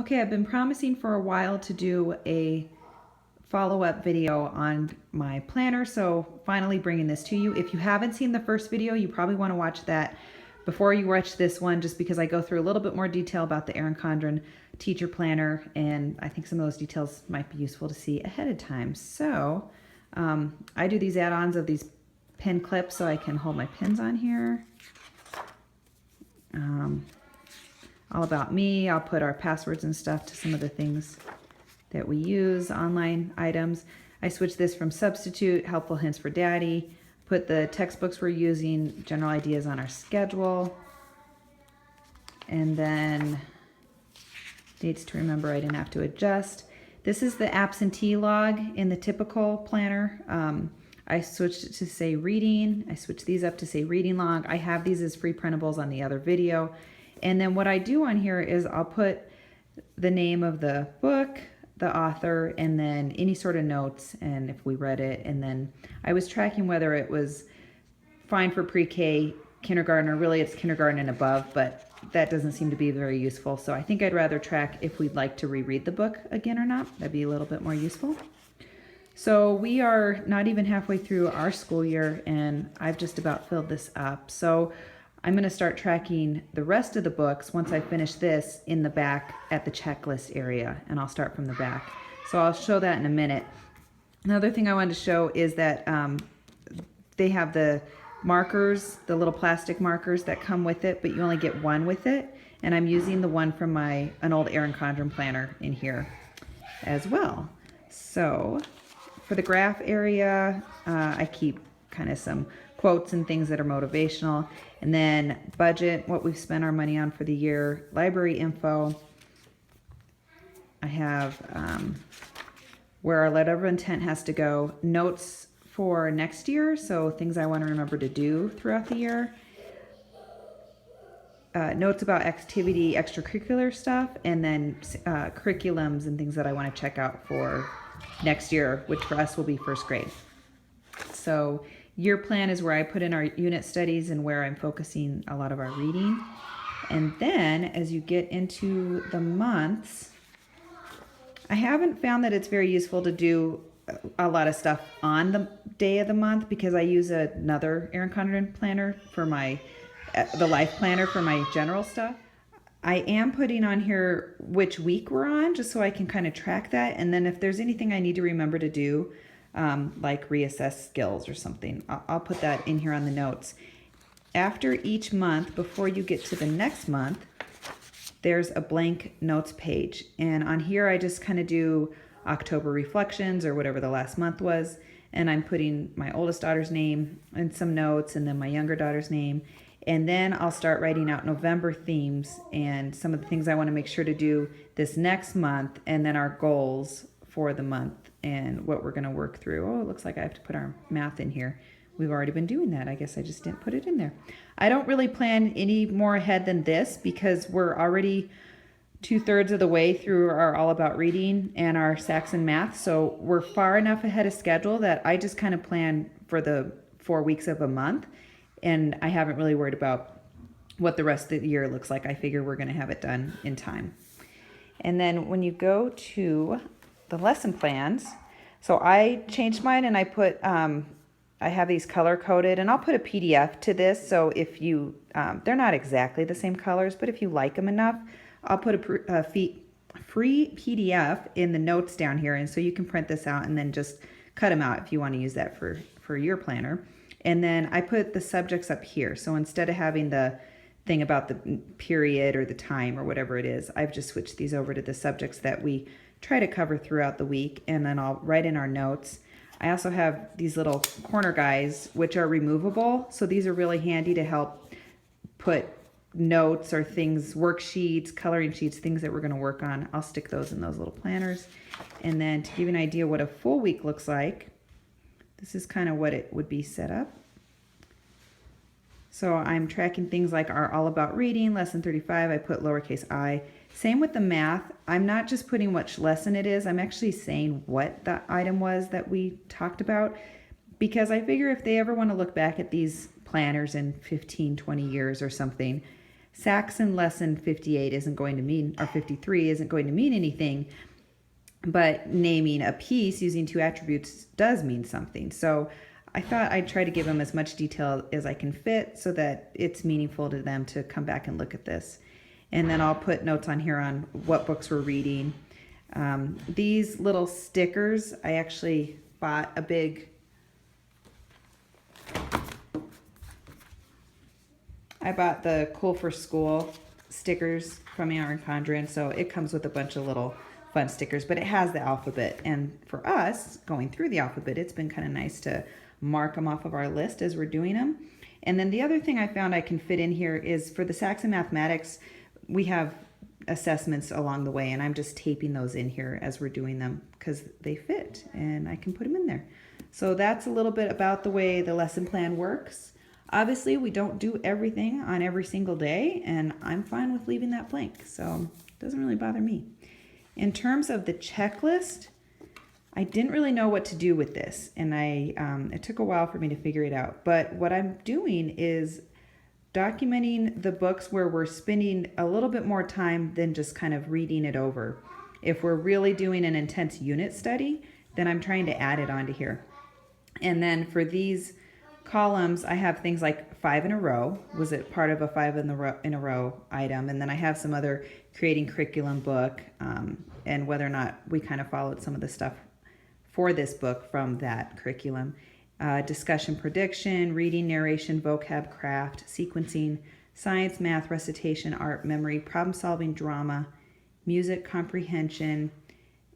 Okay, I've been promising for a while to do a follow-up video on my planner, so finally bringing this to you. If you haven't seen the first video, you probably want to watch that before you watch this one, just because I go through a little bit more detail about the Erin Condren teacher planner, and I think some of those details might be useful to see ahead of time. So I do these add-ons of these pen clips so I can hold my pens on here. All about me. I'll put our passwords and stuff to some of the things that we use, online items. I switched this from substitute, helpful hints for daddy, put the textbooks we're using, general ideas on our schedule, and then dates to remember I didn't have to adjust. This is the absentee log in the typical planner. I switched it to say reading. I switched these up to say reading log. I have these as free printables on the other video. And then what I do on here is I'll put the name of the book, the author, and then any sort of notes, and if we read it. And then I was tracking whether it was fine for pre-K, kindergarten, or really it's kindergarten and above, but that doesn't seem to be very useful. So I think I'd rather track if we'd like to reread the book again or not. That'd be a little bit more useful. So we are not even halfway through our school year, and I've just about filled this up. So I'm going to start tracking the rest of the books once I finish this in the back at the checklist area, and I'll start from the back. So I'll show that in a minute. Another thing I wanted to show is that they have the markers, the little plastic markers that come with it, but you only get one with it. And I'm using the one from an old Erin Condren planner in here as well. So for the graph area, I keep kind of some quotes and things that are motivational. And then budget, what we've spent our money on for the year, library info. I have where our letter of intent has to go, notes for next year, so things I want to remember to do throughout the year. Notes about activity, extracurricular stuff, and then curriculums and things that I want to check out for next year, which for us will be first grade. So year plan is where I put in our unit studies and where I'm focusing a lot of our reading. And then as you get into the months, I haven't found that it's very useful to do a lot of stuff on the day of the month because I use another Erin Condren planner for the life planner for my general stuff. I am putting on here which week we're on just so I can kind of track that. And then if there's anything I need to remember to do, like reassess skills or something, I'll put that in here on the notes. After each month, before you get to the next month, there's a blank notes page. And on here, I just kind of do October reflections or whatever the last month was. And I'm putting my oldest daughter's name and some notes, and then my younger daughter's name. And then I'll start writing out November themes and some of the things I want to make sure to do this next month, and then our goals for the month and what we're going to work through. Oh, it looks like I have to put our math in here. We've already been doing that. I guess I just didn't put it in there. I don't really plan any more ahead than this because we're already 2/3 of the way through our All About Reading and our Saxon Math. So we're far enough ahead of schedule that I just kind of plan for the 4 weeks of a month. And I haven't really worried about what the rest of the year looks like. I figure we're going to have it done in time. And then when you go to the lesson plans, so I changed mine and I put, I have these color coded, and I'll put a PDF to this. So if you, they're not exactly the same colors, but if you like them enough, I'll put a free PDF in the notes down here. And so you can print this out and then just cut them out if you want to use that for your planner. And then I put the subjects up here. So instead of having the thing about the period or the time or whatever it is, I've just switched these over to the subjects that we try to cover throughout the week, and then I'll write in our notes. I also have these little corner guys, which are removable. So these are really handy to help put notes or things, worksheets, coloring sheets, things that we're going to work on. I'll stick those in those little planners. And then to give you an idea what a full week looks like, this is kind of what it would be set up. So I'm tracking things like our All About Reading, lesson 35, I put lowercase I. Same with the math. I'm not just putting which lesson it is, I'm actually saying what the item was that we talked about, because I figure if they ever want to look back at these planners in 15, 20 years or something, Saxon lesson 58 isn't going to mean, or 53 isn't going to mean anything, but naming a piece using two attributes does mean something. So I thought I'd try to give them as much detail as I can fit so that it's meaningful to them to come back and look at this. And then I'll put notes on here on what books we're reading. These little stickers, I actually bought a big, I bought the Cool for School stickers from Erin Condren, so it comes with a bunch of little fun stickers, but it has the alphabet. And for us, going through the alphabet, it's been kind of nice to mark them off of our list as we're doing them. And then the other thing I found I can fit in here is for the Saxon Mathematics, we have assessments along the way, and I'm just taping those in here as we're doing them because they fit and I can put them in there. So that's a little bit about the way the lesson plan works. Obviously, we don't do everything on every single day, and I'm fine with leaving that blank, so it doesn't really bother me. In terms of the checklist, I didn't really know what to do with this, and it took a while for me to figure it out. But what I'm doing is documenting the books where we're spending a little bit more time than just kind of reading it over. If we're really doing an intense unit study, then I'm trying to add it onto here. And then for these columns, I have things like 5 in a row. Was it part of a 5 in a row item? And then I have some other creating curriculum book, and whether or not we kind of followed some of the stuff for this book from that curriculum. Discussion, prediction, reading, narration, vocab, craft, sequencing, science, math, recitation, art, memory, problem solving, drama, music, comprehension,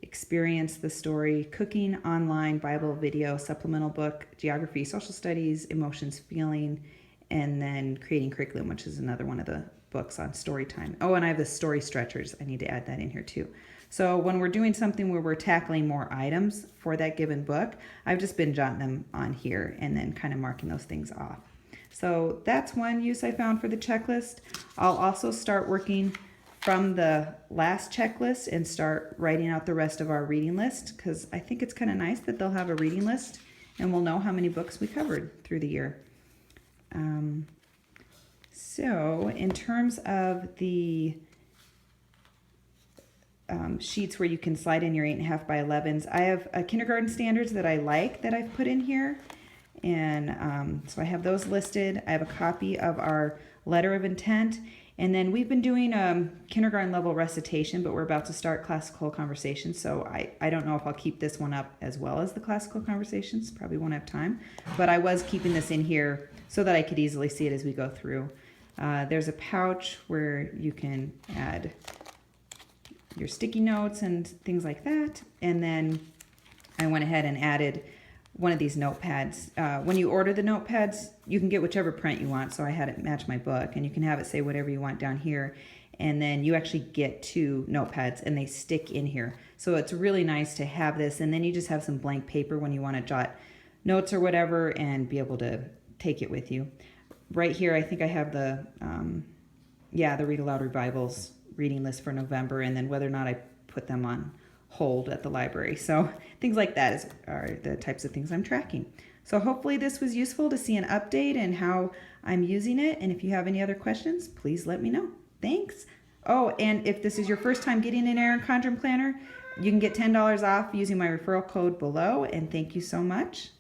experience, the story, cooking, online, Bible, video, supplemental book, geography, social studies, emotions, feeling, and then creating curriculum, which is another one of the books on story time. Oh, and I have the story stretchers. I need to add that in here too. So when we're doing something where we're tackling more items for that given book, I've just been jotting them on here and then kind of marking those things off. So that's one use I found for the checklist. I'll also start working from the last checklist and start writing out the rest of our reading list, because I think it's kind of nice that they'll have a reading list and we'll know how many books we covered through the year. So in terms of the sheets where you can slide in your 8.5 by 11s, I have kindergarten standards that I like that I've put in here. And so I have those listed. I have a copy of our letter of intent. And then we've been doing kindergarten level recitation, but we're about to start classical conversations. So I don't know if I'll keep this one up as well as the classical conversations. Probably won't have time. But I was keeping this in here so that I could easily see it as we go through. There's a pouch where you can add your sticky notes and things like that. And then I went ahead and added one of these notepads. When you order the notepads, you can get whichever print you want. So I had it match my book, and you can have it say whatever you want down here. And then you actually get 2 notepads and they stick in here. So it's really nice to have this. And then you just have some blank paper when you want to jot notes or whatever and be able to take it with you. Right here, I think I have the Read Aloud Revivals reading list for November, and then whether or not I put them on hold at the library. So things like that are the types of things I'm tracking. So hopefully this was useful to see an update and how I'm using it. And if you have any other questions, please let me know. Thanks. Oh, and if this is your first time getting an Erin Condren planner, you can get $10 off using my referral code below. And thank you so much.